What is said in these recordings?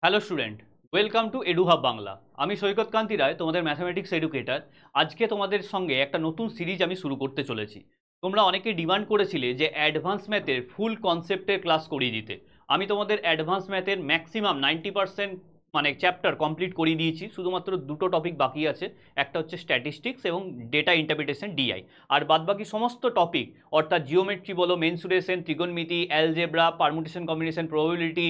Hello student, welcome to এডুহাব Bangla. আমি সৈকত কান্তি রায়, তোমাদের mathematics educator. আজকে তোমাদের সঙ্গে একটা নতুন সিরিজ আমি শুরু করতে চলেছি। তোমরা অনেকে ডিমান্ড করেছিলে যে অ্যাডভান্স ম্যাথের ফুল কনসেপ্টের ক্লাস করিয়ে দিতে। আমি তোমাদের অ্যাডভান্স ম্যাথের ম্যাক্সিমাম 90% মানে চ্যাপ্টার কমপ্লিট করিয়ে দিয়েছি। শুধুমাত্র দুটো টপিক বাকি আছে, একটা হচ্ছে স্ট্যাটিস্টিক্স এবং ডেটা ইন্টারপ্রিটেশন ডিআই। আর বাদবাকি সমস্ত টপিক অর্থাৎ জিওমেট্রি বলো, মেনসুরেশন, ত্রিগোণমিতি, অ্যালজেব্রা, পারমুটেশন কম্বিনেশন, প্রবাবিলিটি,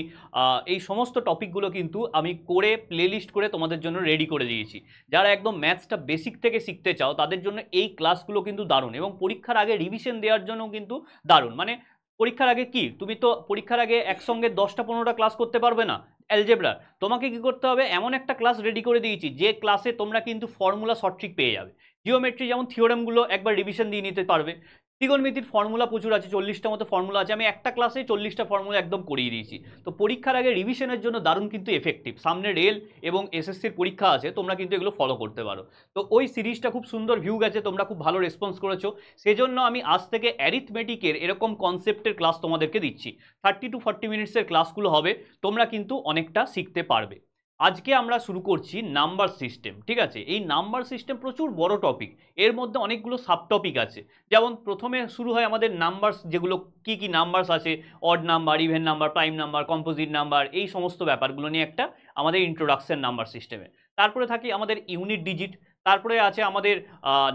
এই সমস্ত টপিকগুলো কিন্তু আমি করে প্লেলিস্ট করে তোমাদের জন্য রেডি করে দিয়েছি। যারা একদম ম্যাথসটা বেসিক থেকে শিখতে চাও তাদের জন্য এই ক্লাসগুলো কিন্তু দারুণ, এবং পরীক্ষার আগে রিভিশন দেওয়ার জন্য কিন্তু দারুণ। মানে পরীক্ষার আগে কি, তুমি তো পরীক্ষার আগে একসঙ্গে 10টা 15টা ক্লাস করতে পারবে না অ্যালজেব্রা। তোমাকে কি করতে হবে, এমন একটা ক্লাস রেডি করে দিয়েছি যে ক্লাসে তোমরা কিন্তু ফর্মুলা সঠিক পেয়ে যাবে। জিওমেট্রি যেমন থিওরেমগুলো একবার রিভিশন দিয়ে নিতে পারবে। ত্রিগোণমিতির ফর্মুলা প্রচুর আছে, 40টা মতো ফর্মুলা আছে। আমি একটা ক্লাসে 40টা ফর্মুলা একদম করিয়ে দিয়েছি। তো পরীক্ষার আগে রিভিশনের জন্য দারুণ কিন্তু এফেক্টিভ। সামনে রেল এবং এসএসসির পরীক্ষা আছে, তোমরা কিন্তু এগুলো ফলো করতে পারো। তো ওই সিরিজটা খুব সুন্দর ভিউ গেছে, তোমরা খুব ভালো রেসপন্স করেছো। সেজন্য আমি আজ থেকে অ্যারিথমেটিকের এরকম কনসেপ্টের ক্লাস তোমাদেরকে দিচ্ছি। 30 to 40 মিনিটসের ক্লাসগুলো হবে, তোমরা কিন্তু অনেকটা শিখতে পারবে। আজকে আমরা শুরু করছি নাম্বার সিস্টেম। ঠিক আছে, এই নাম্বার সিস্টেম প্রচুর বড় টপিক, এর মধ্যে অনেকগুলো সাব টপিক আছে। যেমন প্রথমে শুরু হয় আমাদের নাম্বারস, যেগুলো কি কি নাম্বারস আছে, odd number, even number, prime number, composite number, এই সমস্ত ব্যাপারগুলো নিয়ে একটা আমাদের ইন্ট্রোডাকশন নাম্বার সিস্টেমে। তারপরে থাকি আমাদের ইউনিট ডিজিট, তারপরে আছে আমাদের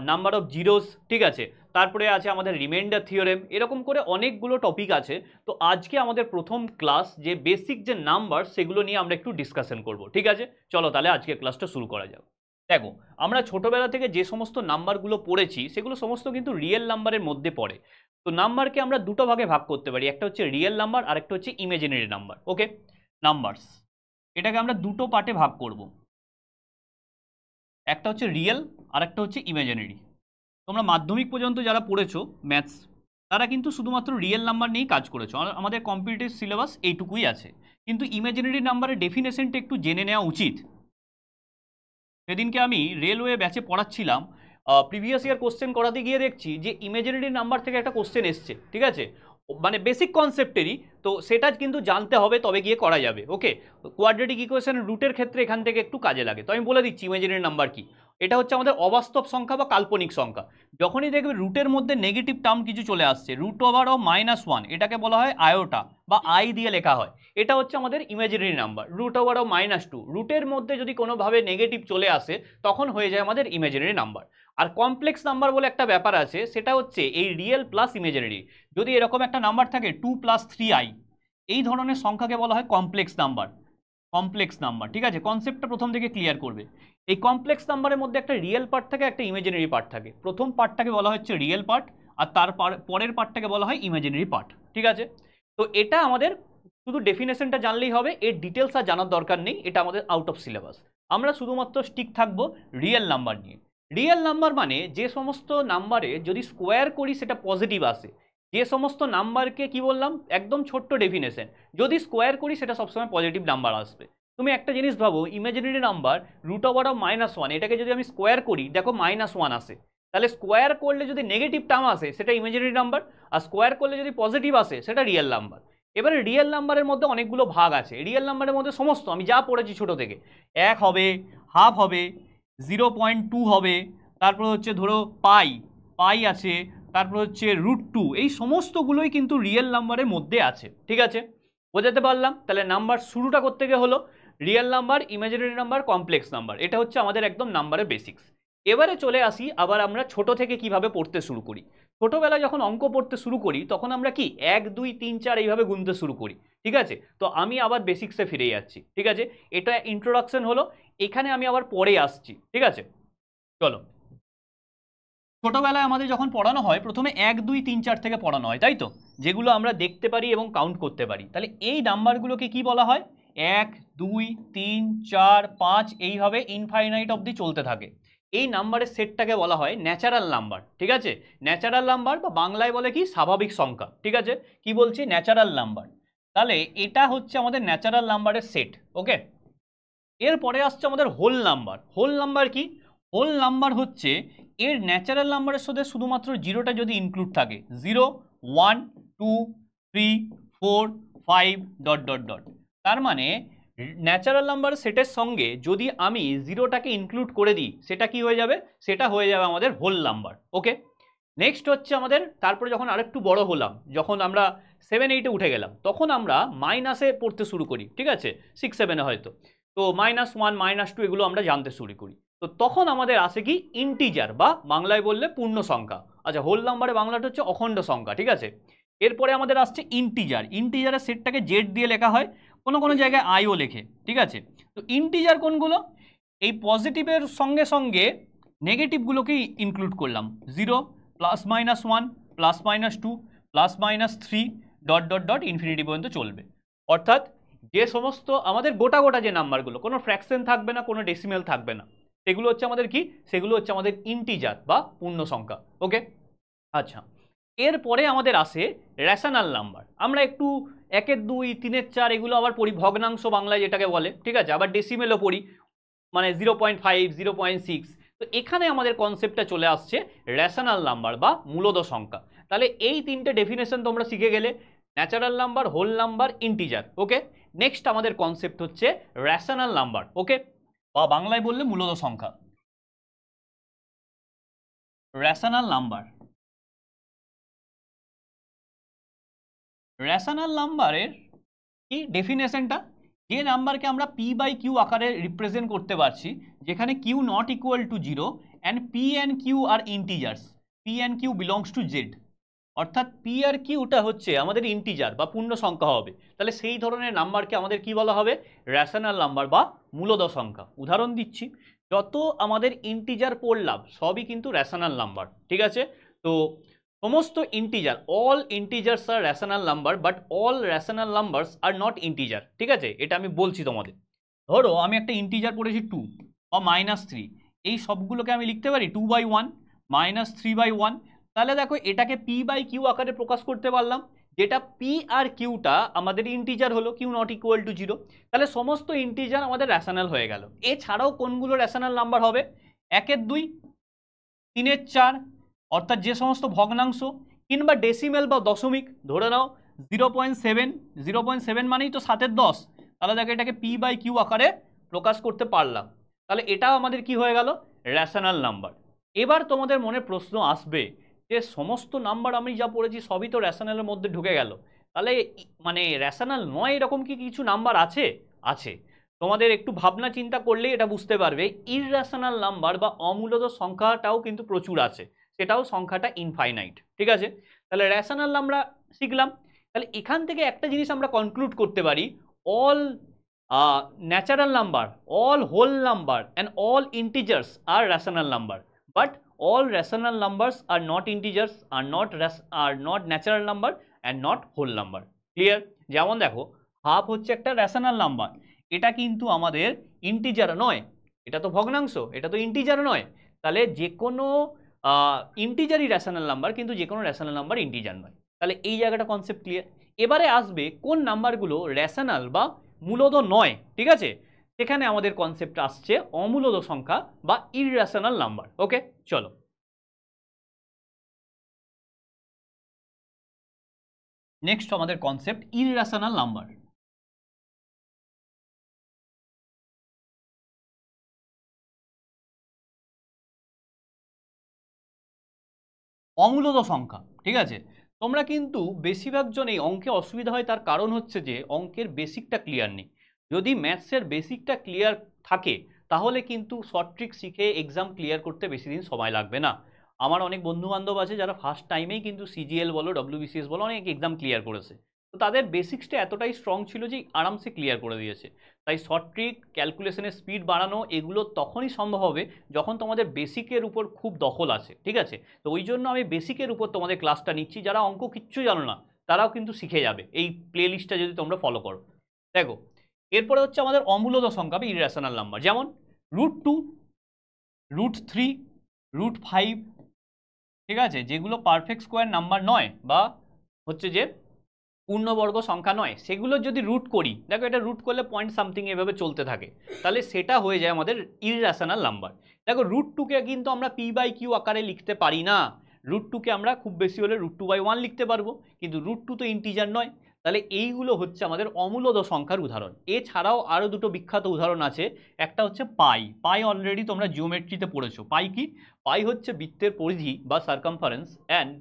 নাম্বার অফ জিরোস। ঠিক আছে, তারপরে আছে আমাদের রিমাইন্ডার থিওরেম। এরকম করে অনেকগুলো টপিক আছে। তো আজকে আমাদের প্রথম ক্লাস, যে বেসিক যে নাম্বার, সেগুলো নিয়ে আমরা একটু ডিসকাশন করব। ঠিক আছে, চলো তাহলে আজকে ক্লাসটা শুরু করা যাক। দেখো, আমরা ছোটবেলা থেকে যে সমস্ত নাম্বারগুলো পড়েছি সেগুলো সমস্ত কিন্তু রিয়েল নাম্বারের মধ্যে পড়ে। তো নাম্বারকে আমরা দুটো ভাগে ভাগ করতে পারি, একটা হচ্ছে রিয়েল নাম্বার আর একটা হচ্ছে ইমাজিনারি নাম্বার। ওকে, নাম্বারস এটাকে আমরা দুটো পার্টে ভাগ করব, একটা হচ্ছে রিয়েল আর একটা হচ্ছে ইমাজিনারি। তোমরা মাধ্যমিক পর্যন্ত যারা পড়েছো ম্যাথস, তারা কিন্তু শুধুমাত্র রিয়েল নাম্বার নিয়েই কাজ করেছো। আমাদের কম্পিটিটিভ সিলেবাস এইটুকুই আছে। কিন্তু ইমাজিনারি নাম্বারের ডেফিনেশনটা একটু জেনে নেওয়া উচিত। সেদিনকে আমি রেলওয়ে ব্যাচে পড়াচ্ছিলাম, প্রিভিয়াস ইয়ার কোশ্চেন করাতে গিয়ে দেখছি যে ইমাজিনারি নাম্বার থেকে একটা কোশ্চেন এসছে। ঠিক আছে, মানে বেসিক কনসেপ্টেরই, তো সেটা কিন্তু জানতে হবে, তবে গিয়ে করা যাবে। ওকে, কোয়াড্রেটিক ইকুয়েশন রুটের ক্ষেত্রে এখান থেকে একটু কাজে লাগে। তো আমি বলে দিচ্ছি ইমাজিনারি নাম্বার কি। এটা হচ্ছে আমাদের অবাস্তব সংখ্যা বা কাল্পনিক সংখ্যা। যখনই দেখবে রুটের মধ্যে নেগেটিভ টার্ম কিছু চলে আসছে, রুট ওভার অফ -1, এটাকে বলা হয় আয়োটা বা আই দিয়ে লেখা হয়, এটা হচ্ছে আমাদের imaginary number. Root over of -2, রুটের মধ্যে যদি কোনোভাবে নেগেটিভ চলে আসে তখন হয়ে যায় আমাদের ইমাজিনারি নাম্বার। আর কমপ্লেক্স নাম্বার বলে একটা ব্যাপার আছে, সেটা হচ্ছে এই রিয়েল প্লাস ইমাজিনারি। যদি এরকম একটা নাম্বার থাকে 2 + 3i, এই ধরনের সংখ্যাকে বলা হয় কমপ্লেক্স নাম্বার। কমপ্লেক্স নাম্বার, ঠিক আছে, কনসেপ্টটা প্রথম থেকে ক্লিয়ার করবে। এই কমপ্লেক্স নাম্বারের মধ্যে একটা রিয়েল পার্ট থাকে, একটা ইমাজিনারি পার্ট থাকে। প্রথম পার্টটাকে বলা হচ্ছে রিয়েল পার্ট, আর তার পরের পার্টটাকে বলা হয় ইমাজিনারি পার্ট। ঠিক আছে, তো এটা আমাদের শুধু ডেফিনেশনটা জানলেই হবে, এর ডিটেলস আর জানার দরকার নেই, এটা আমাদের আউট অফ সিলেবাস। আমরা শুধুমাত্র স্টিক থাকবো রিয়েল নাম্বার নিয়ে। রিয়েল নাম্বার মানে যে সমস্ত নাম্বারে যদি স্কোয়ার করি সেটা পজিটিভ আসে। যে সমস্ত নাম্বারকে কি বললাম, একদম ছোট্ট ডেফিনেশন, যদি স্কোয়ার করি সেটা সবসময় পজিটিভ নাম্বার আসবে। তুমি একটা জিনিস ভাবো, imaginary number root over of -1, এটাকে যদি আমি স্কোয়ার করি, দেখো -1 আসে। তাহলে স্কোয়ার করলে যদি নেগেটিভ টার্ম আসে সেটা ইমাজিনারি নাম্বার, আর স্কোয়ার করলে যদি পজিটিভ আসে সেটা রিয়েল নাম্বার। এবারে রিয়েল নাম্বারের মধ্যে অনেকগুলো ভাগ আছে। রিয়েল নাম্বারের মধ্যে সমস্ত আমি যা পড়েছি ছোট থেকে, 1 হবে, হাফ হবে, 0.2 হবে, তারপর হচ্ছে ধরো পাই, পাই আছে, তারপর হচ্ছে √2, এই সমস্তগুলোই কিন্তু রিয়েল নাম্বারের মধ্যে আছে। ঠিক আছে, বোঝাতে পারলাম? তাহলে নাম্বার শুরুটা করতে গিয়ে হলো real number, imaginary number, complex number. এটা হচ্ছে আমাদের একদম নাম্বারের বেসিক্স। এবারে চলে আসি আবার আমরা ছোট থেকে কিভাবে পড়তে শুরু করি। ছোটবেলায় যখন অঙ্ক পড়তে শুরু করি তখন আমরা কি 1 2 3 4 এইভাবে গুনতে শুরু করি। ঠিক আছে, তো আমি আবার বেসিক্সে ফিরে যাচ্ছি। ঠিক আছে, এটা ইন্ট্রোডাকশন হলো, এখানে আমি আবার পরে আসছি। ঠিক আছে, চলো। ছোটবেলায় আমাদের যখন পড়ানো হয় প্রথমে 1 2 3 4 থেকে পড়ানো হয়, তাই তো, যেগুলো আমরা দেখতে পারি এবং কাউন্ট করতে পারি। তাহলে এই নাম্বারগুলোকে কি বলা হয়, 1 2 3 4 5, এইভাবে ইনফাইনাইট অবধি চলতে থাকে। এই নাম্বারের সেটটাকে বলা হয় ন্যাচারাল নাম্বার। ঠিক আছে, ন্যাচারাল নাম্বার বা বাংলায় বলে কি, স্বাভাবিক সংখ্যা। ঠিক আছে, কি বলছি, ন্যাচারাল নাম্বার। তাহলে এটা হচ্ছে আমাদের ন্যাচারাল নাম্বারের সেট। ওকে, এরপরে আসছে আমাদের হোল নাম্বার। হোল নাম্বার কি, হোল নাম্বার হচ্ছে এর ন্যাচারাল নাম্বারের সাথে শুধুমাত্র জিরোটা যদি ইনক্লুড থাকে, 0 1 2 3 4 5 ... তার মানে ন্যাচারাল নাম্বার সেটের সঙ্গে যদি আমি জিরোটাকে ইনক্লুড করে দিই সেটা কি হয়ে যাবে, সেটা হয়ে যাবে আমাদের হোল নাম্বার। ওকে, নেক্সট হচ্ছে আমাদের, তারপরে যখন আরেকটু বড় হলাম, যখন আমরা 7-8-এ উঠে গেলাম, তখন আমরা মাইনাসে পড়তে শুরু করি, ঠিক আছে, 6-7-এ হয়তো, তো -1 -2 এগুলো আমরা জানতে শুরু করি। তো তখন আমাদের আসে কি ইন্টিজার, বা বাংলায় বললে পূর্ণ সংখ্যা। আচ্ছা, হোল নাম্বারে বাংলাটা হচ্ছে অখণ্ড সংখ্যা, ঠিক আছে। এরপরে আমাদের আসছে ইন্টিজার। ইন্টিজারের সেটটাকে জেড দিয়ে লেখা হয়, কোনো কোনো জায়গায় আইও লেখে, ঠিক আছে। তো ইন্টিজার কোনগুলো, এই পজিটিভের সঙ্গে সঙ্গে নেগেটিভগুলোকেই ইনক্লুড করলাম, 0 +-1 +-2 +-3 ডট ডট ডট ইনফিনিটি পর্যন্ত চলবে। অর্থাৎ যে সমস্ত আমাদের গোটা গোটা যে নাম্বারগুলো, কোনো ফ্র্যাকশন থাকবে না, কোনো ডেসিমেল থাকবে না, সেগুলো হচ্ছে আমাদের কি, সেগুলো হচ্ছে আমাদের ইন্টিজার বা পূর্ণ সংখ্যা। ওকে, আচ্ছা, এরপরে আমাদের আসে রেশনাল নাম্বার। আমরা একটু 1-এর 2, 3-এর 4 এগুলো আবার পড়ি, ভগ্নাংশ বাংলায় যেটাকে বলে, ঠিক আছে, আবার ডেসিমেলও পড়ি, মানে 0.5, 0.6। তো এখানে আমাদের কনসেপ্টটা চলে আসছে রেশনাল নাম্বার বা মূলদ সংখ্যা। তাহলে এই তিনটে ডেফিনেশন তোমরা শিখে গেলে, natural number, whole number, integer. Okay, next আমাদের কনসেপ্ট হচ্ছে রেশনাল নাম্বার, ওকে, বা বাংলায় বললে মূলদ সংখ্যা। রেশনাল নাম্বার, রেশনাল নাম্বারের কি ডেফিনেশনটা, যে নাম্বারকে আমরা p/q আকারে রিপ্রেজেন্ট করতে পারছি, যেখানে q not equal to 0 and p and q are integers, p and q belongs to z, অর্থাৎ p আর qটা হচ্ছে আমাদের ইন্টিজার বা পূর্ণ সংখ্যা হবে। তাহলে সেই ধরনের নাম্বারকে আমাদের কি বলা হবে, রেশনাল নাম্বার বা মূলদ সংখ্যা। উদাহরণ দিচ্ছি, যত আমাদের ইন্টিজার পড়লাম সবই কিন্তু রেশনাল নাম্বার, ঠিক আছে। তো সমস্ত integer, all integers are rational number, but all rational numbers are not integer, ঠিক আছে, এটা আমি বলছি তোমাদের। ধরো আমি একটা ইন্টিজার পড়েছি 2 বা -3, এই সবগুলোকে আমি লিখতে পারি 2/1 -3/1। তাহলে দেখো এটাকে p/q আকারে প্রকাশ করতে পারলাম, যেটা p আর qটা আমাদের ইন্টিজার হলো, q নট ইকুয়াল টু 0। তাহলে সমস্ত ইন্টিজার আমাদের রেশনাল হয়ে গেল। এছাড়াও কোনগুলো রেশনাল নাম্বার হবে, 1-এর 2, 3-এর 4, অর্থাৎ যে সমস্ত ভগ্নাংশ, কিংবা ডেসিমেল বা দশমিক, ধরে নাও 0.7, 0.7 মানেই তো 7-এর 10, তাহলে দেখো এটাকে p/q আকারে প্রকাশ করতে পারলাম। তাহলে এটাও আমাদের কি হয়ে গেল, রেশনাল নাম্বার। এবার তোমাদের মনে প্রশ্ন আসবে যে সমস্ত নাম্বার আমি যা পড়েছি সবই তো রেশনালের মধ্যে ঢুকে গেল, তাহলে মানে রেশনাল নয় এরকম কি কিছু নাম্বার আছে? আছে। তোমাদের একটু ভাবনা চিন্তা করলেই এটা বুঝতে পারবে, ইররেশনাল নাম্বার বা অমূলদ সংখ্যাটাও কিন্তু প্রচুর আছে, সেটাও সংখ্যাটা ইনফাইনাইট, ঠিক আছে। তাহলে রেশনাল আমরা শিখলাম। তাহলে এখান থেকে একটা জিনিস আমরা কনক্লুড করতে পারি, all natural number, all whole number and all integers are rational number, but all rational numbers are not integers, are not natural number and not whole number. Clear? যেমন দেখো, হাফ হচ্ছে একটা রেশনাল নাম্বার, এটা কিন্তু আমাদের integer নয়, এটা তো ভগ্নাংশ, এটা তো ইন্টিজার নয়। তাহলে যে কোনো ইন্টিজারই রেশনাল নাম্বার, কিন্তু যে কোনো রেশনাল নাম্বার ইন্টিজার নয়। তাহলে এই জায়গাটা কনসেপ্ট ক্লিয়ার। এবারে আসবে কোন নাম্বারগুলো রেশনাল বা মূলদ নয়, ঠিক আছে, সেখানে আমাদের কনসেপ্ট আসছে অমূলদ সংখ্যা বা ইররেশনাল নাম্বার। ওকে, চলো। নেক্সট আমাদের কনসেপ্ট ইররেশনাল নাম্বার। অমূলদ সংখ্যা, ঠিক আছে। তোমরা কিন্তু বেশিরভাগ জনেই অঙ্কে অসুবিধা হয়, তার কারণ হচ্ছে যে অঙ্কের বেসিকটা ক্লিয়ার নেই। যদি ম্যাথসের বেসিকটা ক্লিয়ার থাকে তাহলে কিন্তু শর্ট ট্রিক শিখে এক্সাম ক্লিয়ার করতে বেশি দিন সময় লাগবে না। আমার অনেক বন্ধু বান্ধব আছে যারা ফার্স্ট টাইমেই কিন্তু সিজিএল বলো, WBCS বলো, অনেক এক্সাম ক্লিয়ার করেছে। তো তাদের বেসিক্সটা এতটাই স্ট্রং ছিল যে আরামসে ক্লিয়ার করে দিয়েছে। তাই শর্ট ট্রিক, ক্যালকুলেশনের স্পিড বাড়ানো, এগুলো তখনই সম্ভব হবে যখন তোমাদের বেসিকের উপর খুব দখল আছে, ঠিক আছে। তো ওই জন্য আমি বেসিকের উপর তোমাদের ক্লাসটা নিচ্ছি, যারা অঙ্ক কিচ্ছু জানো না তারাও কিন্তু শিখে যাবে এই প্লে লিস্টটা যদি তোমরা ফলো করো। দেখো, এরপরে হচ্ছে আমাদের অমূলদ সংখ্যা বা ইররেশনাল নাম্বার, যেমন √2, √3, √5, ঠিক আছে, যেগুলো পারফেক্ট স্কোয়ার নাম্বার নয় বা হচ্ছে যে পূর্ণবর্গ সংখ্যা নয়, সেগুলো যদি রুট করি, দেখো এটা রুট করলে পয়েন্ট সামথিং এভাবে চলতে থাকে, তাহলে সেটা হয়ে যায় আমাদের ইররেশনাল নাম্বার। দেখো √2কে কিন্তু আমরা p/q আকারে লিখতে পারি না, √2কে আমরা খুব বেশি হলে √2/1 লিখতে পারবো, কিন্তু √2 তো ইন্টিজার নয়, তাহলে এইগুলো হচ্ছে আমাদের অমূলদ সংখ্যার উদাহরণ। এছাড়াও আরও দুটো বিখ্যাত উদাহরণ আছে। একটা হচ্ছে পাই। পাই অলরেডি তোমরা জিওমেট্রিতে পড়েছো। পাই কি? পাই হচ্ছে বৃত্তের পরিধি বা সার্কামফারেন্স অ্যান্ড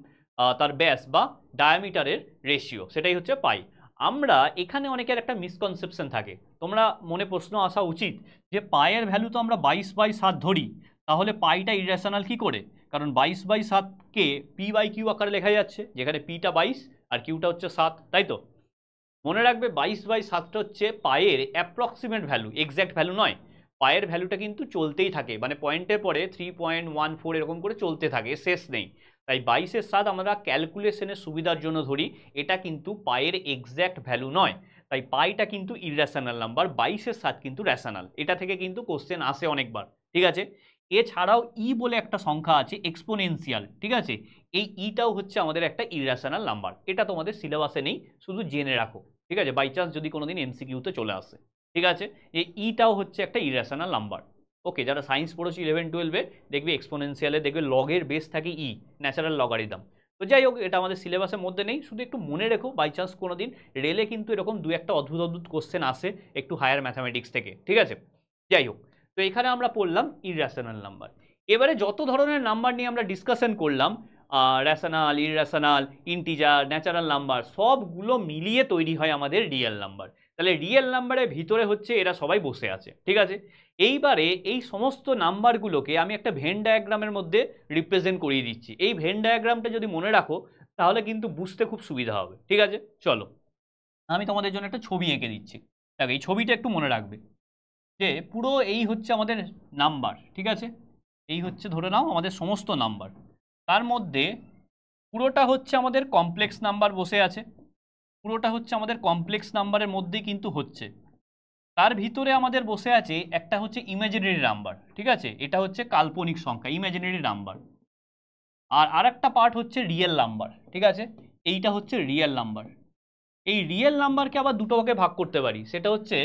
তার ব্যাস বা ডায়ামিটারের রেশিও, সেটাই হচ্ছে পাই। আমরা এখানে অনেকের একটা মিসকনসেপশন থাকে, তোমরা মনে প্রশ্ন আসা উচিত যে পায়ের ভ্যালু তো আমরা 22/7 ধরি, তাহলে পাইটা ইরেশনাল কি করে? কারণ 22/7কে পি বাই কিউ আকারে লেখা যাচ্ছে, যেখানে পিটা 22 আর কিউটা হচ্ছে 7, তাই তো? মনে রাখবে 22/7টা হচ্ছে পায়ের অ্যাপ্রক্সিমেট ভ্যালু, এক্স্যাক্ট ভ্যালু নয়। পায়ের ভ্যালুটা কিন্তু চলতেই থাকে, মানে পয়েন্টের পরে 3.14 এরকম করে চলতে থাকে, শেষ নেই। তাই 22/7 আমরা ক্যালকুলেশনের সুবিধার জন্য ধরি, এটা কিন্তু পায়ের এক্স্যাক্ট ভ্যালু নয়। তাই পাইটা কিন্তু ইররেশনাল নাম্বার, 22/7 কিন্তু রেশনাল। এটা থেকে কিন্তু কোশ্চেন আসে অনেকবার, ঠিক আছে? এছাড়াও ই বলে একটা সংখ্যা আছে এক্সপোনেনশিয়াল, ঠিক আছে? এই ইটাও হচ্ছে আমাদের একটা ইররেশনাল নাম্বার। এটা তোমাদের সিলেবাসে নেই, শুধু জেনে রাখো, ঠিক আছে? বাই চান্স যদি কোনোদিন এমসিকিউতে চলে আসে, ঠিক আছে? এই ইটাও হচ্ছে একটা ইররেশনাল নাম্বার। ওকে, যারা সায়েন্স পড়েছে 11-12-এ দেখবে এক্সপোনেনশিয়ালে দেখবে লগের বেস থাকে ই, ন্যাচারাল লগারিদম। তো যাই হোক, এটা আমাদের সিলেবাসের মধ্যে নেই, শুধু একটু মনে রেখো, বাই চান্স কোনোদিন রেলে কিন্তু এরকম দু একটা অদ্ভুত অদ্ভুত কোশ্চেন আসে একটু হায়ার ম্যাথামেটিক্স থেকে, ঠিক আছে? যাই হোক, তো এখানে আমরা পড়লাম ইররেশনাল নাম্বার। এবারে যত ধরনের নাম্বার নিয়ে আমরা ডিসকাশন করলাম, rational, irrational, integer, natural number, সবগুলো মিলিয়ে তৈরি হয় আমাদের রিয়েল নাম্বার। তাহলে রিয়েল নাম্বারের ভিতরে হচ্ছে এরা সবাই বসে আছে, ঠিক আছে? এইবারে এই সমস্ত নাম্বারগুলোকে আমি একটা ভেন ডায়াগ্রামের মধ্যে রিপ্রেজেন্ট করিয়ে দিচ্ছি। এই ভেন ডায়াগ্রামটা যদি মনে রাখো তাহলে কিন্তু বুঝতে খুব সুবিধা হবে, ঠিক আছে? চলো আমি তোমাদের জন্য একটা ছবি এঁকে দিচ্ছি। দেখো এই ছবিটা একটু মনে রাখবে যে পুরো এই হচ্ছে আমাদের নাম্বার, ঠিক আছে? এই হচ্ছে ধরে নাও আমাদের সমস্ত নাম্বার, তার মধ্যে পুরোটা হচ্ছে আমাদের কমপ্লেক্স নাম্বার বসে আছে, পুরোটা হচ্ছে আমাদের কমপ্লেক্স নাম্বারের মধ্যেই কিন্তু হচ্ছে। তার ভিতরে আমাদের বসে আছে একটা হচ্ছে ইমাজিনারি নাম্বার, ঠিক আছে? এটা হচ্ছে কাল্পনিক সংখ্যা, ইমাজিনারি নাম্বার। আর আরেকটা পার্ট হচ্ছে রিয়েল নাম্বার, ঠিক আছে? এইটা হচ্ছে রিয়েল নাম্বার। এই রিয়েল নাম্বারকে আবার দুটো ভাগে ভাগ করতে পারি, সেটা হচ্ছে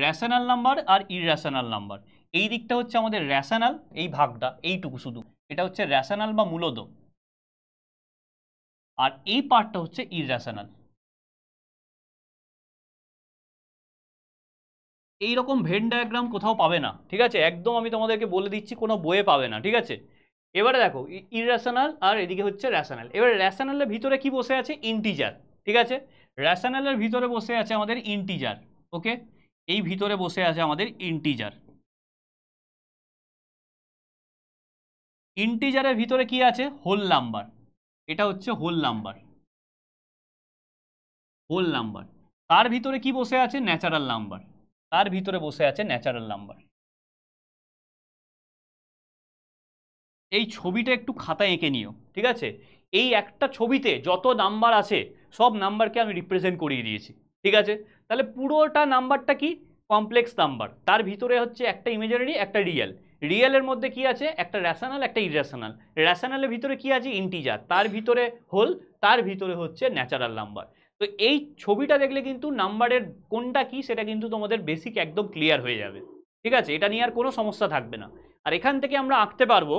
রেশনাল নাম্বার আর ইররেশনাল নাম্বার। এই দিকটা হচ্ছে আমাদের রেশনাল, এই ভাগটা এইটুকু শুধু, এটা হচ্ছে রেশনাল বা মূলদ। আর এই পার্টটা হচ্ছে ইররেশনাল। এইরকম ভেন ডায়াগ্রাম কোথাও পাবে না, ঠিক আছে? একদম আমি তোমাদেরকে বলে দিচ্ছি, কোনো বইয়ে পাবে না, ঠিক আছে? এবারে দেখো ইররেশনাল আর এদিকে হচ্ছে রেশনাল। এবারে রেশনালের ভিতরে কি বসে আছে? ইন্টিজার, ঠিক আছে? রেশনালের ভিতরে বসে আছে আমাদের ইন্টিজার, ওকে? এই ভিতরে বসে আছে আমাদের ইন্টিজার। ইন্টিজারের ভিতরে কি আছে? Whole number. এটা হচ্ছে হোল নাম্বার, হোল নাম্বার। তার ভিতরে কি বসে আছে? Natural number. তার ভিতরে বসে আছে ন্যাচারাল নাম্বার। এই ছবিটা একটু খাতায় এঁকে নিও, ঠিক আছে? এই একটা ছবিতে যত নাম্বার আছে সব নাম্বারকে আমি রিপ্রেজেন্ট করিয়ে দিয়েছি, ঠিক আছে? তাহলে পুরোটা নাম্বারটা কি? Complex number. তার ভিতরে হচ্ছে একটা ইমেজিনারি, একটা রিয়েল। রিয়েলের মধ্যে কি আছে? একটা রেশনাল, একটা ইররেশনাল। রেশনালের ভিতরে কি আছে? ইন্টিজার। তার ভিতরে হোল, তার ভিতরে হচ্ছে ন্যাচারাল নাম্বার। তো এই ছবিটা দেখলে কিন্তু নাম্বারের কোনটা কি সেটা কিন্তু তোমাদের বেসিক একদম ক্লিয়ার হয়ে যাবে, ঠিক আছে? এটা নিয়ে আর কোনো সমস্যা থাকবে না। আর এখান থেকে আমরা আঁকতে পারবো,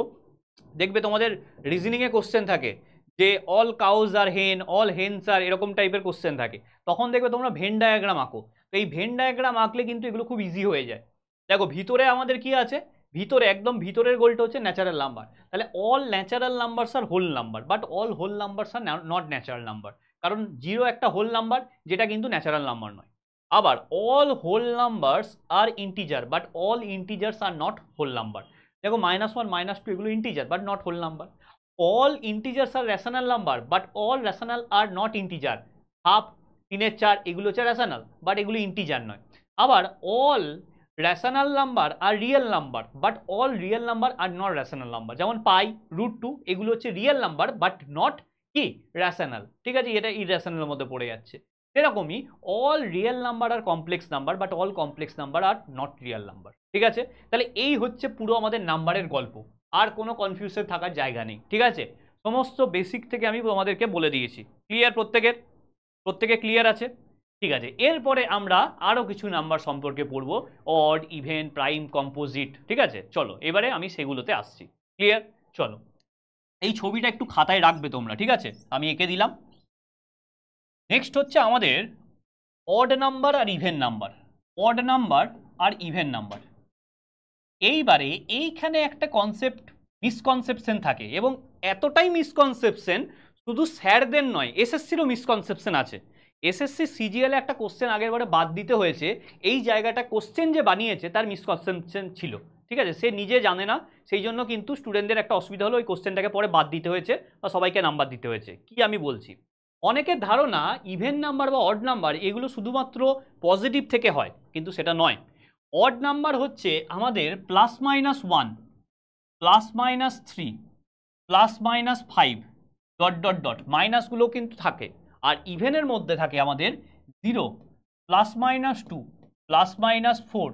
দেখবে তোমাদের রিজনিংয়ে কোশ্চেন থাকে যে অল কাউজ আর হেন, অল হেনস আর, এরকম টাইপের কোশ্চেন থাকে। তখন দেখবে তোমরা ভেন ডায়াগ্রাম আঁকো। তো এই ভেন ডায়াগ্রাম আঁকলে কিন্তু এগুলো খুব ইজি হয়ে যায়। দেখো ভিতরে আমাদের কি আছে? ভিতরে একদম ভিতরের গোলটা হচ্ছে ন্যাচারাল নাম্বার। তাহলে all natural numbers are whole number, but all whole numbers are not natural number. কারণ 0 একটা হোল নাম্বার, যেটা কিন্তু ন্যাচারাল নাম্বার নয়। আবার all whole numbers are integer, but all integers are not whole number. দেখো -1 -2 এগুলো integer but not whole number. All integers are rational number, but all rational are not integer. Half, 3/4 এগুলো হচ্ছে rational, but এগুলো integer নয়। আবার all rational number are real number, but all real number are not rational number. যেমন pi, √2 এগুলো হচ্ছে real number but not কি? Rational, ঠিক আছে? এটা ইররেশনালের মধ্যে পড়ে যাচ্ছে। এরকমই অল রিয়েল নাম্বার আর complex number, but all complex number are not real number, ঠিক আছে? তাহলে এই হচ্ছে পুরো আমাদের নাম্বারের গল্প। আর কোনো কনফিউশন থাকার জায়গা নেই, ঠিক আছে? সমস্ত বেসিক থেকে আমি তোমাদেরকে বলে দিয়েছি। ক্লিয়ার? প্রত্যেকে ক্লিয়ার আছে? ঠিক আছে, এরপরে আমরা আরো কিছু নাম্বার সম্পর্কে পড়বো, অড, ইভেন, প্রাইম, কম্পোজিট, ঠিক আছে? চলো এবারে আমি সেগুলোতে আসছি। ক্লিয়ার? চলো এই ছবিটা একটু খাতায় রাখবে তোমরা, ঠিক আছে? আমি এঁকে দিলাম। নেক্সট হচ্ছে আমাদের অড নাম্বার আর ইভেন নাম্বার। অড নাম্বার আর ইভেন নাম্বার, এইবারে এইখানে একটা কনসেপ্ট মিসকনসেপশন থাকে, এবং এতটাই মিসকনসেপশন শুধু স্যারদের নয়, এসএসসিরও মিসকনসেপশন আছে। এসএসসি সিজিএল একটা কোশ্চেন আগের বারে বাদ দিতে হয়েছে, এই জায়গাটা কোশ্চেন যে বানিয়েছে তার মিসকনসেপশন ছিল, ঠিক আছে, সে নিজে জানে না, সেই জন্য কিন্তু স্টুডেন্টদের একটা অসুবিধা হলো, ওই কোশ্চেনটাকে পরে বাদ দিতে হয়েছে বা সবাইকে নাম্বার দিতে হয়েছে। কি আমি বলছি, অনেকের ধারণা ইভেন নাম্বার বা অড নাম্বার এগুলো শুধুমাত্র পজিটিভ থেকে হয়, কিন্তু সেটা নয়। অড নাম্বার হচ্ছে আমাদের +-1, +-3, +-5, ডট ডট ডট, মাইনাসগুলো কিন্তু থাকে। আর ইভেনের মধ্যে থাকে আমাদের 0, +-2, +-4,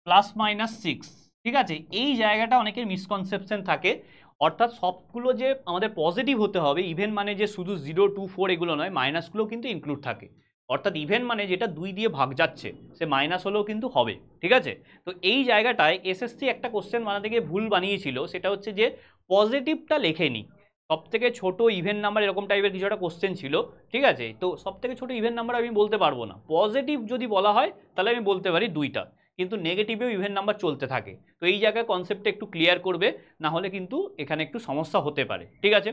+-6, ঠিক আছে। এই জায়গাটা অনেকের মিসকনসেপশন থাকে, অর্থাৎ সবগুলো যে আমাদের পজিটিভ হতে হবে, ইভেন মানে যে শুধু 0, 2, 4 এগুলো নয়, মাইনাসগুলো কিন্তু ইনক্লুড থাকে। অর্থাৎ ইভেন মানে যেটা 2 দিয়ে ভাগ যাচ্ছে, সে মাইনাস হলেও কিন্তু হবে, ঠিক আছে। তো এই জায়গাটায় এসএসসি একটা কোশ্চেন বানাতে গিয়ে ভুল বানিয়েছিল, সেটা হচ্ছে যে পজিটিভটা লেখেনি। সব থেকে ছোট ইভেন নাম্বার এরকম টাইপের কিছু একটা কোশ্চেন ছিল, ঠিক আছে। তো সব থেকে ছোট ইভেন নাম্বার আমি বলতে পারবো না, পজিটিভ যদি বলা হয় তাহলে আমি বলতে পারি 2টা, কিন্তু নেগেটিভেও ইভেন নাম্বার চলতে থাকে। তো এই জায়গায় কনসেপ্টটা একটু ক্লিয়ার করবে, না হলে কিন্তু এখানে একটু সমস্যা হতে পারে, ঠিক আছে।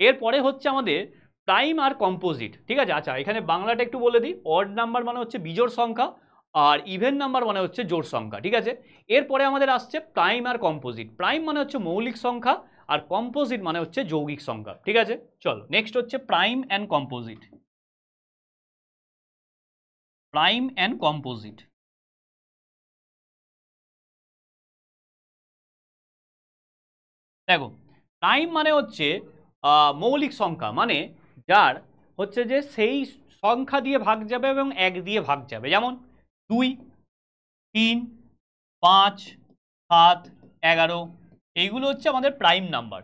এরপরে হচ্ছে আমাদের প্রাইম আর কম্পোজিট, ঠিক আছে। আচ্ছা, এখানে বাংলাটা একটু বলে দিই, অড নাম্বার মানে হচ্ছে বিজোড় সংখ্যা, আর ইভেন নাম্বার মানে হচ্ছে জোড় সংখ্যা, ঠিক আছে। এরপরে আমাদের আসছে প্রাইম আর কম্পোজিট। প্রাইম মানে হচ্ছে মৌলিক সংখ্যা, আর কম্পোজিট মানে হচ্ছে যৌগিক সংখ্যা, ঠিক আছে। চলো নেক্সট হচ্ছে prime and composite. Prime and composite, দেখো, প্রাইম মানে হচ্ছে মৌলিক সংখ্যা, মানে যার হচ্ছে যে সেই সংখ্যা দিয়ে ভাগ যাবে এবং 1 দিয়ে ভাগ যাবে, যেমন 2, 3, 5, 7, 11, এইগুলো হচ্ছে আমাদের প্রাইম নাম্বার।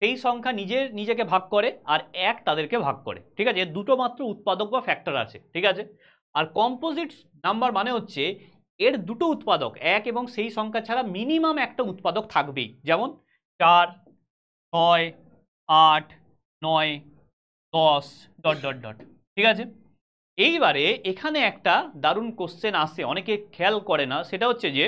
সেই সংখ্যা নিজেকে ভাগ করে আর 1 তাদেরকে ভাগ করে, ঠিক আছে। এর দুটো মাত্র উৎপাদক বা ফ্যাক্টর আছে, ঠিক আছে। আর কম্পোজিট নাম্বার মানে হচ্ছে এর দুটো উৎপাদক 1 এবং সেই সংখ্যা ছাড়া মিনিমাম একটা উৎপাদক থাকবেই, যেমন 4, 6, 8, 9, 10, ডট ডট ডট, ঠিক আছে। এইবারে এখানে একটা দারুণ কোশ্চেন আসে, অনেকে খেয়াল করে না, সেটা হচ্ছে যে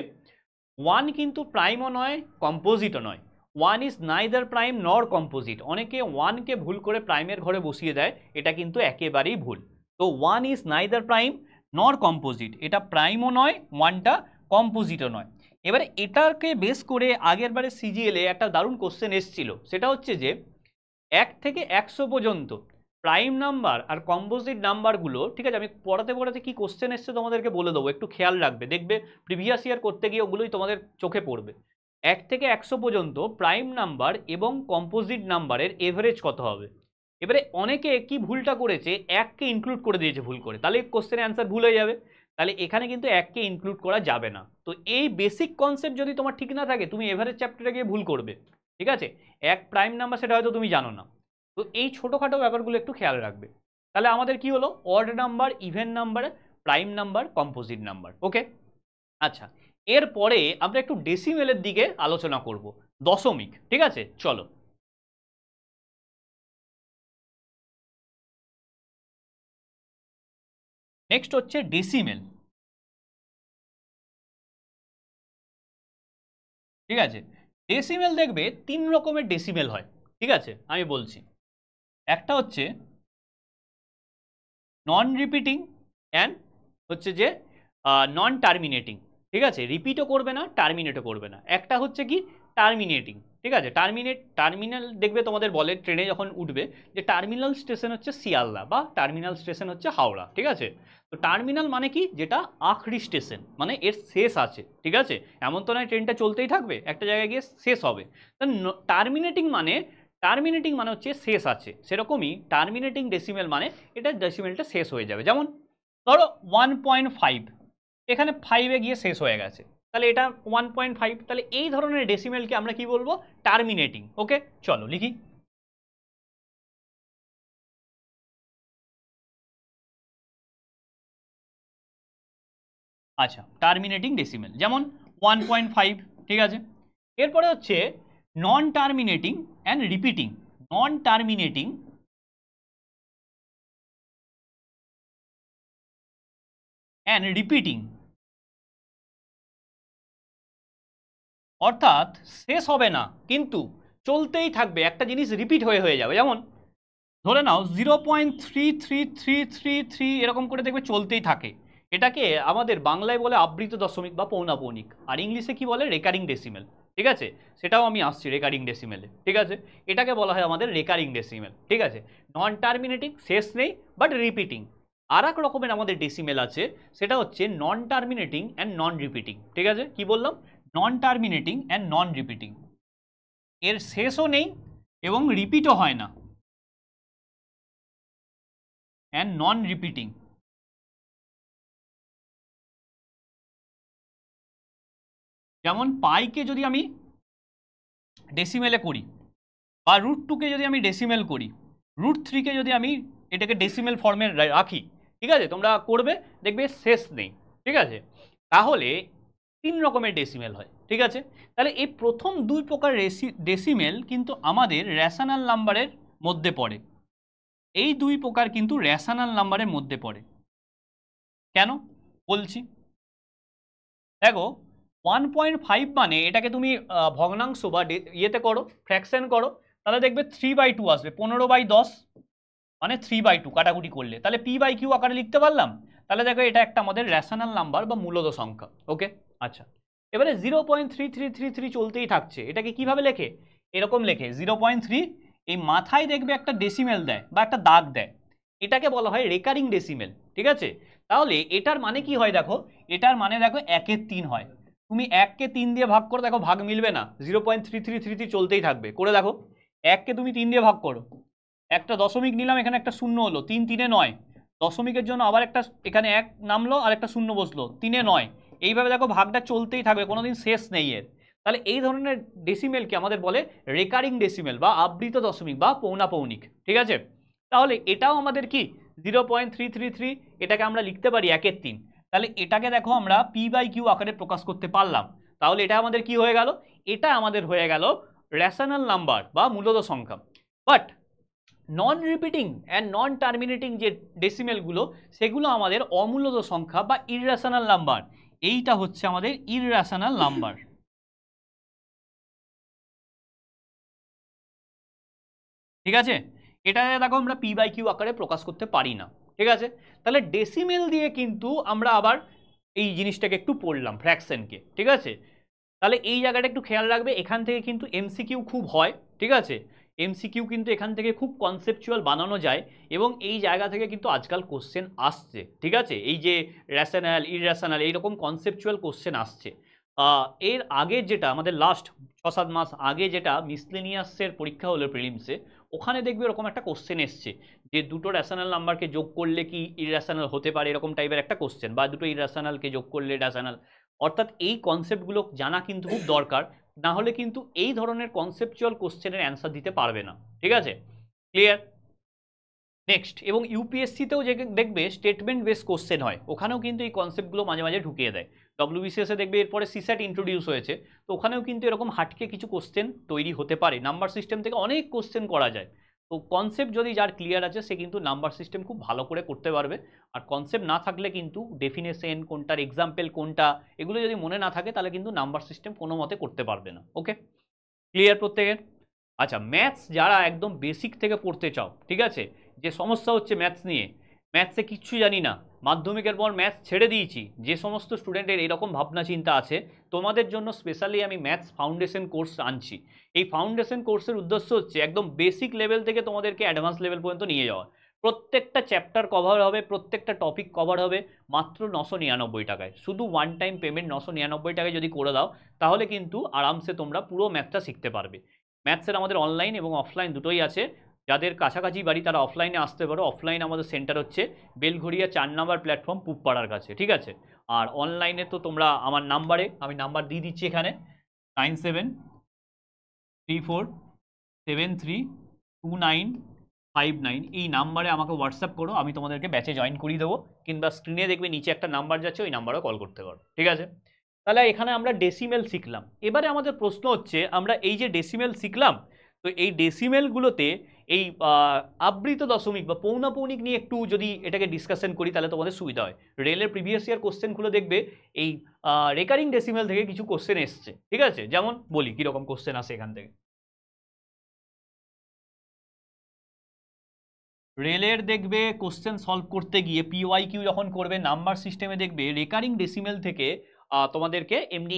1 কিন্তু প্রাইমও নয়, কম্পোজিটও নয়। 1 ইজ নাইদার প্রাইম নর কম্পোজিট। অনেকে 1কে ভুল করে প্রাইমের ঘরে বসিয়ে দেয়, এটা কিন্তু একেবারেই ভুল। তো 1 ইজ নাইদার প্রাইম নর কম্পোজিট, এটা প্রাইমও নয়, 1টা কম্পোজিটও নয়। এবারে এটাকে বেস করে আগের বারে সিজিএলে একটা দারুণ কোশ্চেন এসেছিল, সেটা হচ্ছে যে 1 থেকে 100 পর্যন্ত প্রাইম নাম্বার আর কম্পোজিট নাম্বারগুলো, ঠিক আছে, আমি পড়াতে পড়াতে কি কোশ্চেন এসছে তোমাদেরকে বলে দেবো, একটু খেয়াল রাখবে, দেখবে প্রিভিয়াস ইয়ার করতে গিয়ে ওগুলোই তোমাদের চোখে পড়বে। 1 থেকে 100 পর্যন্ত প্রাইম নাম্বার এবং কম্পোজিট নাম্বারের এভারেজ কত হবে। এবারে অনেকে কি ভুলটা করেছে, 1কে ইনক্লুড করে দিয়েছে ভুল করে, তাহলে কোশ্চেনের অ্যান্সার ভুল হয়ে যাবে। তাহলে এখানে কিন্তু 1কে ইনক্লুড করা যাবে না। তো এই বেসিক কনসেপ্ট যদি তোমার ঠিক না থাকে, তুমি এভারেজ চ্যাপ্টারে গিয়ে ভুল করবে, ঠিক আছে। 1 প্রাইম নাম্বার, সেটা হয়তো তুমি জানো না। তো এই ছোটোখাটো ব্যাপারগুলো একটু খেয়াল রাখবে। তাহলে আমাদের কি হলো, odd number, even number, prime number, composite number, okay. আচ্ছা, এরপরে আমরা একটু ডেসিমেলের দিকে আলোচনা করব, দশমিক, ঠিক আছে। চলো নেক্সট হচ্ছে ডেসিমেল, ঠিক আছে। ডেসিমেল দেখবে 3 রকমের ডেসিমেল হয়, ঠিক আছে, আমি বলছি। একটা হচ্ছে নন রিপিটিং অ্যান্ড হচ্ছে যে নন টার্মিনেটিং, ঠিক আছে। রিপিটও করবে না, টার্মিনেটও করবে না। একটা হচ্ছে কি টার্মিনেটিং, ঠিক আছে। টার্মিনাল দেখবে তোমাদের বলে ট্রেনে যখন উঠবে যে টার্মিনাল স্টেশন হচ্ছে শিয়ালদা বা টার্মিনাল স্টেশন হচ্ছে হাওড়া, ঠিক আছে। তো টার্মিনাল মানে কি, যেটা আখরি স্টেশন, মানে এর শেষ আছে, ঠিক আছে। এমন তো নয় ট্রেনটা চলতেই থাকবে, একটা জায়গায় গিয়ে শেষ হবে। টার্মিনেটিং মানে হচ্ছে শেষ আছে, সেরকমই টার্মিনেটিং ডেসিমেল মানে এটা ডেসিমেলটা শেষ হয়ে যাবে। যেমন ধরো 1.5, এখানে 5-এ গিয়ে শেষ হয়ে গেছে, তাহলে এটা 1.5। তাহলে এই ধরনের ডেসিমেলকে আমরা কি বলবো, টার্মিনেটিং, ওকে। চলো লিখি। আচ্ছা, টার্মিনেটিং ডেসিমেল যেমন 1.5, ঠিক আছে। এরপরে হচ্ছে non terminating and repeating. Non terminating and repeating, অর্থাৎ শেষ হবে না কিন্তু চলতেই থাকবে, একটা জিনিস রিপিট হয়ে যাবে। যেমন ধরে নাও 0.333333 এরকম করে দেখবে চলতেই থাকে, এটাকে আমাদের বাংলায় বলে আবৃত দশমিক বা পৌনাপৌনিক, আর ইংলিশে কি বলে রেকারিং ডেসিমেল। ঠিক আছে, সেটাও আমি আসছি রেকারিং ডেসিমেলে। ঠিক আছে, এটাকে বলা হয় আমাদের রেকারিং ডেসিমেল। ঠিক আছে, নন টার্মিনেটিং, শেষ নেই বাট রিপিটিং। আর এক রকমের আমাদের ডেসিমেল আছে, সেটা হচ্ছে non terminating and non repeating. ঠিক আছে, কি বললাম? নন টার্মিনেটিং অ্যান্ড নন রিপিটিং, এর শেষও নেই এবং রিপিটও হয় না, অ্যান্ড নন রিপিটিং। যেমন পাইকে যদি আমি ডেসিমেলে করি, বা √2 যদি আমি ডেসিমেল করি, √3 যদি আমি এটাকে ডেসিমেল ফর্মে রাখি, ঠিক আছে, তোমরা করবে দেখবে শেষ নেই। ঠিক আছে, তাহলে 3 রকমের ডেসিমেল হয়। ঠিক আছে, তাহলে এই প্রথম 2 প্রকার ডেসিমেল কিন্তু আমাদের রেশনাল নাম্বারের মধ্যে পড়ে। এই 2 প্রকার কিন্তু রেশনাল নাম্বারের মধ্যে পড়ে। কেন বলছি, দেখো 1.5 মানে এটাকে তুমি ভগ্নাংশ বা ইয়েতে করো, ফ্র্যাকশন করো, তাহলে দেখবে 3/2 আসবে, 15/10 মানে 3/2 কাটাকুটি করলে, তাহলে p/q আকারে লিখতে পারলাম। তাহলে দেখো এটা একটা আমাদের রেশনাল নাম্বার বা মূলদ সংখ্যা। ওকে, আচ্ছা, এবারে 0.3333 চলতেই থাকছে, এটাকে কিভাবে লেখে? এরকম লেখে 0.3, এই মাথায় দেখবে একটা ডেসিমেল দেয় বা একটা দাগ দেয়, এটাকে বলা হয় রেকারিং ডেসিমেল। ঠিক আছে, তাহলে এটার মানে কি হয় দেখো, এটার মানে দেখো 1/3 হয়। তুমি 1কে 3 দিয়ে ভাগ করো, দেখো ভাগ মিলবে না, 0.3333 চলতেই থাকবে। করে দেখো, 1কে তুমি 3 দিয়ে ভাগ করো, একটা দশমিক নিলাম, এখানে একটা শূন্য হলো, 3 3 9, দশমিকের জন্য আবার একটা এখানে 1 নামলো আর একটা শূন্য বসলো, 3 9, এইভাবে দেখো ভাগটা চলতেই থাকবে, কোনোদিন শেষ নেই এর। তাহলে এই ধরনের ডেসিমেলকে আমাদের বলে রেকারিং ডেসিমেল বা আবৃত দশমিক বা পৌনাপৌনিক। ঠিক আছে, তাহলে এটাও আমাদের কি 0.333, এটাকে আমরা লিখতে পারি 1/3। তাহলে এটাকে দেখো আমরা p/q আকারে প্রকাশ করতে পারলাম। তাহলে এটা আমাদের কি হয়ে গেল? এটা আমাদের হয়ে গেল রেশনাল নাম্বার বা মূলদ সংখ্যা। But non repeating and non terminating যে ডেসিমেলগুলো, সেগুলো আমাদের অমূলদ সংখ্যা বা ইররেশনাল নাম্বার। এইটা হচ্ছে আমাদের ইররেশনাল নাম্বার। ঠিক আছে, এটা দেখো আমরা p/q আকারে প্রকাশ করতে পারি না। ঠিক আছে, তাহলে ডেসিমেল দিয়ে কিন্তু আমরা আবার এই জিনিসটাকে একটু পড়লাম, ফ্র্যাকশনকে। ঠিক আছে, তাহলে এই জায়গাটা একটু খেয়াল রাখবে, এখান থেকে কিন্তু এমসিকিউ খুব হয়। ঠিক আছে, এমসিকিউ কিন্তু এখান থেকে খুব কনসেপচুয়াল বানানো যায়, এবং এই জায়গা থেকে কিন্তু আজকাল কোশ্চেন আসছে। ঠিক আছে, এই যে রেশনাল ইররেশনাল এইরকম কনসেপচুয়াল কোশ্চেন আসছে। এর আগে যেটা আমাদের লাস্ট 6-7 মাস আগে যেটা মিসলেনিয়াসের পরীক্ষা হলো প্রিলিমসে, ওখানে দেখবে এরকম একটা কোশ্চেন এসছে যে দুটো রেশনাল নাম্বারকে যোগ করলে কি ইররেশনাল হতে পারে, এরকম টাইপের একটা কোশ্চেন, বা দুটো ইররেশনালকে যোগ করলে রেশনাল। অর্থাৎ এই কনসেপ্টগুলো জানা কিন্তু খুব দরকার, না হলে কিন্তু এই ধরনের কনসেপচুয়াল কোশ্চেনের অ্যান্সার দিতে পারবে না। ঠিক আছে, ক্লিয়ার? নেক্সট, এবং ইউপিএসসিতেও যে দেখবে স্টেটমেন্ট বেস কোশ্চেন হয়, ওখানেও কিন্তু এই কনসেপ্টগুলো মাঝে মাঝে ঢুকিয়ে দেয়। ডব্লিউবিসিএসে দেখবে এরপরে সিস্যাট ইন্ট্রোডিউস হয়েছে, তো ওখানেও কিন্তু এরকম হাটকে কিছু কোশ্চেন তৈরি হতে পারে, নাম্বার সিস্টেম থেকে অনেক কোশ্চেন করা যায়। তো কনসেপ্ট যদি যার ক্লিয়ার আছে সে কিন্তু নাম্বার সিস্টেম খুব ভালো করে করতে পারবে। আর কনসেপ্ট না থাকলে কিন্তু ডেফিনেশন কোনটার এক্সাম্পল কোনটা, এগুলো যদি মনে না থাকে তাহলে কিন্তু নাম্বার সিস্টেম কোনো মতে করতে পারবে না। ওকে, ক্লিয়ার প্রত্যেকের? আচ্ছা, ম্যাথস যারা একদম বেসিক থেকে পড়তে চাও, ঠিক আছে, যে সমস্যা হচ্ছে ম্যাথস নিয়ে, ম্যাথসে কিচ্ছু জানি না, মাধ্যমিকের পর ম্যাথস ছেড়ে দিয়েছি, যে সমস্ত স্টুডেন্টের এরকম ভাবনা চিন্তা আছে, তোমাদের জন্য স্পেশালি আমি ম্যাথস ফাউন্ডেশন কোর্স আনছি। এই ফাউন্ডেশন কোর্সের উদ্দেশ্য হচ্ছে একদম বেসিক লেভেল থেকে তোমাদেরকে অ্যাডভান্স লেভেল পর্যন্ত নিয়ে যাওয়া। প্রত্যেকটা চ্যাপ্টার কভার হবে, প্রত্যেকটা টপিক কভার হবে মাত্র 999 টাকায়। শুধু ওয়ান টাইম পেমেন্ট 999 টাকায় যদি করে দাও, তাহলে কিন্তু আরামসে তোমরা পুরো ম্যাথটা শিখতে পারবে। ম্যাথসের আমাদের অনলাইন এবং অফলাইন দুটোই আছে, যাদের কাছাকাছি বাড়ি তারা অফলাইনে আসতে পারো। অফলাইন আমাদের সেন্টার হচ্ছে বেলঘড়িয়া 4 নম্বর প্ল্যাটফর্ম পুবপাড়ার কাছে। ঠিক আছে, আর অনলাইনে তো তোমরা আমার নাম্বারে, আমি নাম্বার দিয়ে দিচ্ছি এখানে, 9734732959, এই নাম্বারে আমাকে হোয়াটসঅ্যাপ করো, আমি তোমাদেরকে ব্যাচে জয়েন করিয়ে দেবো, কিংবা স্ক্রিনে দেখবে নিচে একটা নাম্বার যাচ্ছে, ওই নাম্বারেও কল করতে পারো। ঠিক আছে, তাহলে এখানে আমরা ডেসিমেল শিখলাম। এবারে আমাদের প্রশ্ন হচ্ছে, আমরা এই যে ডেসিমেল শিখলাম, তো এই ডেসিমেলগুলোতে এই আবৃত দশমিক বা পৌনঃপৌনিক নিয়ে একটু যদি এটাকে ডিসকাশন করি তাহলে তোমাদের সুবিধা হয়। রেলের প্রিভিয়াস ইয়ার কোশ্চেনগুলো দেখবে এই রেকারিং ডেসিমেল থেকে কিছু কোশ্চেন এসছে, ঠিক আছে? যেমন বলি কীরকম কোশ্চেন আসে এখান থেকে। রেলের দেখবে কোশ্চেন সলভ করতে গিয়ে PYQ যখন করবে নাম্বার সিস্টেমে দেখবে রেকারিং ডেসিমেল থেকে তোমাদেরকে এমনি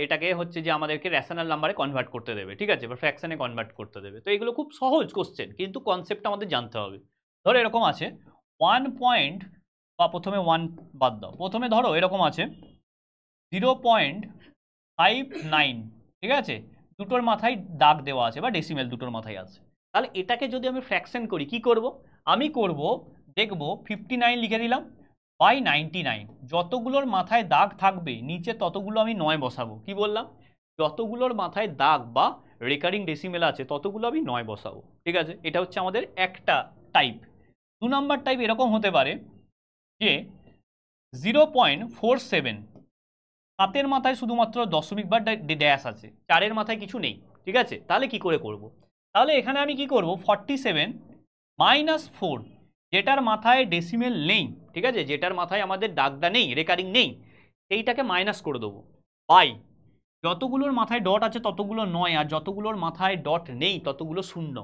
এটাকে হচ্ছে যে আমাদেরকে রেশনাল নাম্বারে কনভার্ট করতে দেবে, ঠিক আছে, বা ফ্র্যাকশনে কনভার্ট করতে দেবে। তো এগুলো খুব সহজ কোশ্চেন, কিন্তু কনসেপ্ট আমাদের জানতে হবে। ধরো এরকম আছে 1 পয়েন্ট, বা প্রথমে 1 বাদ দাও, প্রথমে ধরো এরকম আছে 0.59, ঠিক আছে, দুটোর মাথায় দাগ দেওয়া আছে বা ডেসিমেল দুটোর মাথায় আছে। তাহলে এটাকে যদি আমি ফ্র্যাকশন করি কি করব? আমি করব দেখব 59 লিখে দিলাম বাই 99, যতগুলোর মাথায় দাগ থাকবে নিচে ততগুলো আমি 9 বসাবো। কি বললাম? যতগুলোর মাথায় দাগ বা রেকারিং ডেসিমেল আছে ততগুলো আমি 9 বসাবো, ঠিক আছে? এটা হচ্ছে আমাদের একটা টাইপ। 2 নাম্বার টাইপ এরকম হতে পারে যে 0.47, 7-এর মাথায় শুধুমাত্র দশমিক বা ড্যাশ আছে, 4-এর মাথায় কিছু নেই, ঠিক আছে? তাহলে কি করে করব? তাহলে এখানে আমি কি করব, 47 মাইনাস 4, যেটার মাথায় ডেসিমেল নেই, ঠিক আছে, যেটার মাথায় আমাদের দাগটা নেই, রেকারিং নেই, সেইটাকে মাইনাস করে দেবো বাই যতগুলোর মাথায় ডট আছে ততগুলো 9, আর যতগুলোর মাথায় ডট নেই ততগুলো 0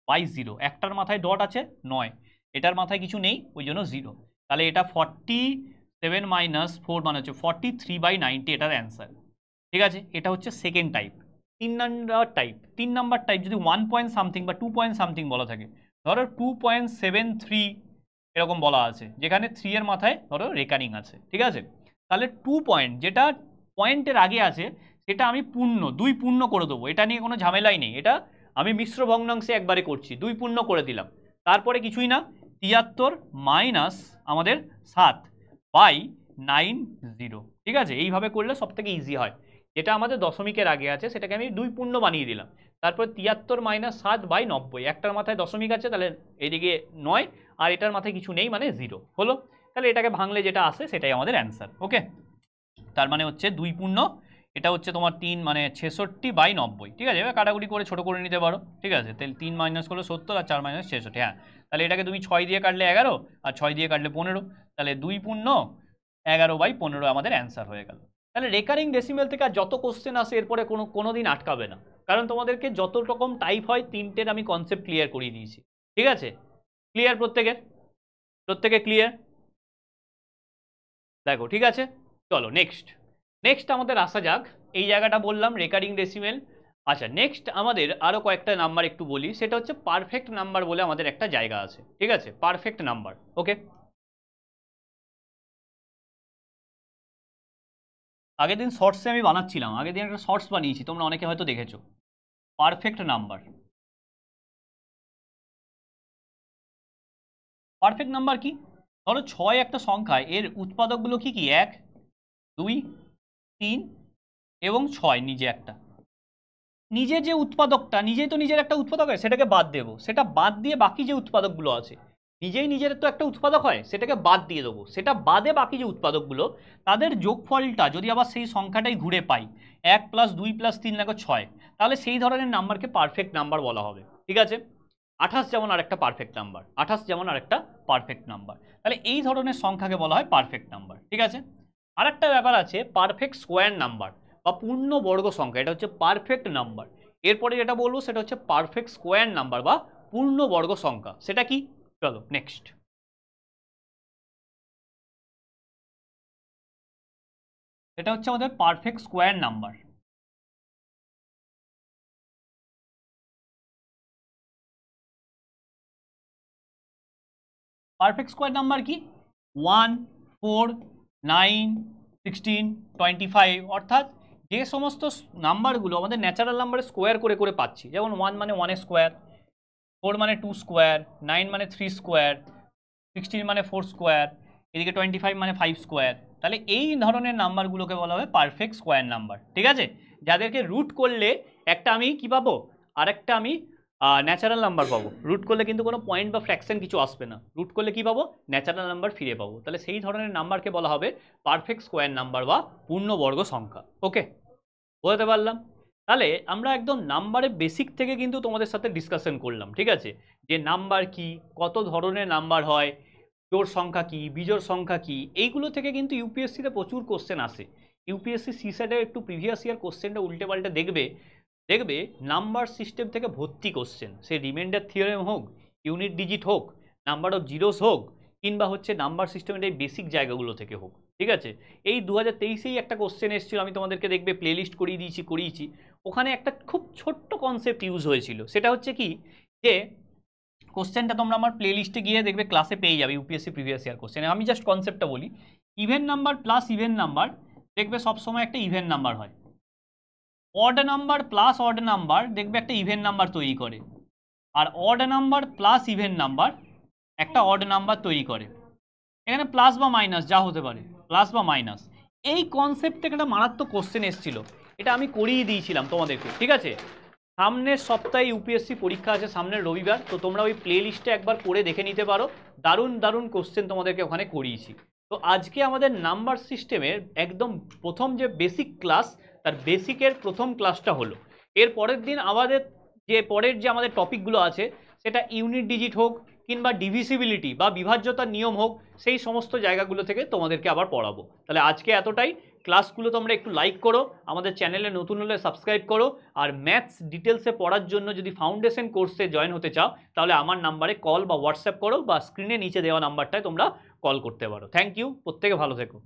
বাই 0। একটার মাথায় ডট আছে 9, এটার মাথায় কিছু নেই ওই জন্য 0। তাহলে এটা 47 মাইনাস 4 মানে হচ্ছে 43/90 এটার অ্যান্সার, ঠিক আছে? এটা হচ্ছে সেকেন্ড টাইপ। 3 নাম্বার টাইপ যদি 1 পয়েন্ট সামথিং বা 2 পয়েন্ট সামথিং বলা থাকে, ধরো 2.73 এরকম বলা আছে, যেখানে 3 এর মাথায় ধরো রেকারিং আছে, ঠিক আছে? তাহলে 2 পয়েন্ট, যেটা পয়েন্টের আগে আছে সেটা আমি পূর্ণ 2 পূর্ণ করে দেবো, এটা নিয়ে কোনো ঝামেলাই নেই। এটা আমি মিশ্র ভগ্নাংশে একবারে করছি, 2 পূর্ণ করে দিলাম, তারপরে কিছুই না 73 মাইনাস আমাদের 7 বাই 90, ঠিক আছে? এইভাবে করলে সব থেকে ইজি হয়। যেটা আমাদের দশমিকের আগে আছে সেটাকে আমি 2 পূর্ণ বানিয়ে দিলাম, তারপর 73 মাইনাস 7 বাই 90, একটার মাথায় দশমিক আছে তাহলে এদিকে 9, আর এটার মাথায় কিছু নেই মানে 0 হলো। তাহলে এটাকে ভাঙলে যেটা আসে সেটাই আমাদের অ্যান্সার। ওকে, তার মানে হচ্ছে 2 পূর্ণ, এটা হচ্ছে তোমার 3 মানে 66/90, ঠিক আছে? এবার কাটাকুটি করে ছোটো করে নিতে পারো, ঠিক আছে? তাহলে 3 মাইনাস করলে 70 আর 4 মাইনাস 66, হ্যাঁ। তাহলে এটাকে তুমি 6 দিয়ে কাটলে 11 আর 6 দিয়ে কাটলে 15, তাহলে 2 পূর্ণ 11/15 আমাদের অ্যান্সার হয়ে গেল। তাহলে রেকারিং ডেসিমেল থেকে আর যত কোশ্চেন আসে এরপরে কোনো দিন আটকাবে না, কারণ তোমাদেরকে যত রকম টাইপ হয় 3টের আমি কনসেপ্ট ক্লিয়ার করিয়ে দিয়েছি, ঠিক আছে? ক্লিয়ার প্রত্যেকে ক্লিয়ার? দেখো ঠিক আছে, চলো নেক্সট আমাদের আসা যাক। এই জায়গাটা বললাম রেকারিং ডেসিমেল। আচ্ছা, নেক্সট আমাদের আরও কয়েকটা নাম্বার একটু বলি, সেটা হচ্ছে পারফেক্ট নাম্বার বলে আমাদের একটা জায়গা আছে, ঠিক আছে? পারফেক্ট নাম্বার, ওকে। আগের দিন শর্টসে আমি বানাচ্ছিলাম, আগের দিন একটা শর্টস বানিয়েছি, তোমরা অনেকে হয়তো দেখেছো। পারফেক্ট নাম্বার, পারফেক্ট নাম্বার কি? ধরো 6 একটা সংখ্যা, এর উৎপাদকগুলো কি কি? 1, 2, 3 এবং 6 নিজে একটা। নিজে যে উৎপাদকটা, নিজেই তো নিজের একটা উৎপাদক হয়, সেটাকে বাদ দেবো, সেটা বাদ দিয়ে বাকি যে উৎপাদকগুলো আছে, নিজেই নিজের তো একটা উৎপাদক হয়, সেটাকে বাদ দিয়ে দেবো, সেটা বাদে বাকি যে উৎপাদকগুলো তাদের যোগফলটা যদি আবার সেই সংখ্যাটাই ঘুরে পাই, 1 + 2 + 3 = 6, তাহলে সেই ধরনের নাম্বারকে পারফেক্ট নাম্বার বলা হবে, ঠিক আছে? 28 যেমন আরেকটা পারফেক্ট নাম্বার, 28 যেমন আরেকটা পারফেক্ট নাম্বার। তাহলে এই ধরনের সংখ্যাকে বলা হয় পারফেক্ট নাম্বার, ঠিক আছে? আরেকটা ব্যাপার আছে পারফেক্ট স্কোয়ার নাম্বার বা পূর্ণ বর্গ সংখ্যা, এটা হচ্ছে পারফেক্ট নাম্বার। এরপরে যেটা বলবো সেটা হচ্ছে পারফেক্ট স্কোয়ার নাম্বার বা পূর্ণ বর্গ সংখ্যা। সেটা কি? চলো নেক্সট। এটা হচ্ছে আমাদের perfect square number. Perfect square number কি? 1, 4, 9, 16, 25, অর্থাৎ যে সমস্ত নাম্বারগুলো আমাদের ন্যাচারাল নাম্বারের স্কোয়ার করে করে পাচ্ছি, যেমন 1 মানে 1 স্কোয়ার, 4 মানে 2 স্কোয়ার, 9 মানে 3 স্কোয়ার, 16 মানে 4 স্কোয়ার, এদিকে 25 মানে 5 স্কোয়ার। তাহলে এই ধরনের নাম্বারগুলোকে বলা হবে পারফেক্ট স্কোয়ার নাম্বার, ঠিক আছে? যাদেরকে রুট করলে একটা আমি কি পাবো, আরেকটা আমি ন্যাচারাল নাম্বার পাবো। রুট করলে কিন্তু কোনো পয়েন্ট বা ফ্র্যাকশন কিছু আসবে না, রুট করলে কি পাবো, ন্যাচারাল নাম্বার ফিরে পাবো। তাহলে সেই ধরনের নাম্বারকে বলা হবে পারফেক্ট স্কোয়ার নাম্বার বা পূর্ণবর্গ সংখ্যা। ওকে, বলতে পারলাম? তাহলে আমরা একদম নাম্বারের বেসিক থেকে কিন্তু তোমাদের সাথে ডিসকাশন করলাম, ঠিক আছে, যে নাম্বার কি, কত ধরনের নাম্বার হয়, জোড় সংখ্যা কি, বিজোড় সংখ্যা কি, এইগুলো থেকে কিন্তু ইউপিএসসিতে প্রচুর কোশ্চেন আসে। ইউপিএসসি সিস্যাটের একটু প্রিভিয়াস ইয়ার কোশ্চেনটা উল্টে পাল্টে দেখবে, দেখবে নাম্বার সিস্টেম থেকে ভর্তি কোশ্চেন, সে রিমাইন্ডার থিওরেম হোক, ইউনিট ডিজিট হোক, নাম্বার অফ জিরোস হোক, কিংবা হচ্ছে নাম্বার সিস্টেমের এই বেসিক জায়গাগুলো থেকে হোক, ঠিক আছে। এই 2023-এই একটা কোশ্চেন এসেছিল, আমি তোমাদেরকে দেখবে প্লেলিস্ট করিয়েছি, ওখানে একটা খুব ছোট্ট কনসেপ্ট ইউজ হয়েছিল, সেটা হচ্ছে কি, যে কোশ্চেনটা তোমরা আমার প্লেলিস্টে গিয়ে দেখবে, ক্লাসে পেয়ে যাবে, ইউপিএসসি প্রিভিয়াস ইয়ার কোশ্চেন। আমি জাস্ট কনসেপ্টটা বলি, even number plus even number দেখবে সবসময় একটা ইভেন নাম্বার হয়, odd number plus odd number দেখবে একটা ইভেন নাম্বার তৈরি করে, আর odd number plus even number একটা অড নাম্বার তৈরি করে। এখানে প্লাস বা মাইনাস যা হতে পারে, প্লাস বা মাইনাস, এই কনসেপ্ট থেকে একটা মারাত্মক কোশ্চেন এসেছিল, এটা আমি করিয়ে দিয়েছিলাম তোমাদেরকে, ঠিক আছে। সামনের সপ্তাহে ইউপিএসসি পরীক্ষা আছে, সামনের রবিবার, তো তোমরা ওই প্লে লিস্টে একবার করে দেখে নিতে পারো, দারুণ দারুণ কোশ্চেন তোমাদেরকে ওখানে করিয়েছি। তো আজকে আমাদের নাম্বার সিস্টেমের একদম প্রথম যে বেসিক ক্লাস, তার বেসিকের প্রথম ক্লাসটা হলো। এর পরের দিন আমাদের পরের যে আমাদের টপিকগুলো আছে, সেটা ইউনিট ডিজিট হোক, কিংবা ডিভিসিবিলিটি বা বিভাজ্যতার নিয়ম হোক, সেই সমস্ত জায়গাগুলো থেকে তোমাদেরকে আবার পড়াবো। তাহলে আজকে এতটাই। ক্লাসগুলো তোমরা একটু লাইক করো, আমাদের চ্যানেলে নতুন হলে সাবস্ক্রাইব করো, আর ম্যাথস ডিটেলসে পড়ার জন্য যদি ফাউন্ডেশন কোর্সে জয়েন হতে চাও, তাহলে আমার নাম্বারে কল বা হোয়াটসঅ্যাপ করো, বা স্ক্রিনে নিচে দেওয়া নাম্বারটায় তোমরা কল করতে পারো। থ্যাংক ইউ, প্রত্যেকে ভালো থেকো।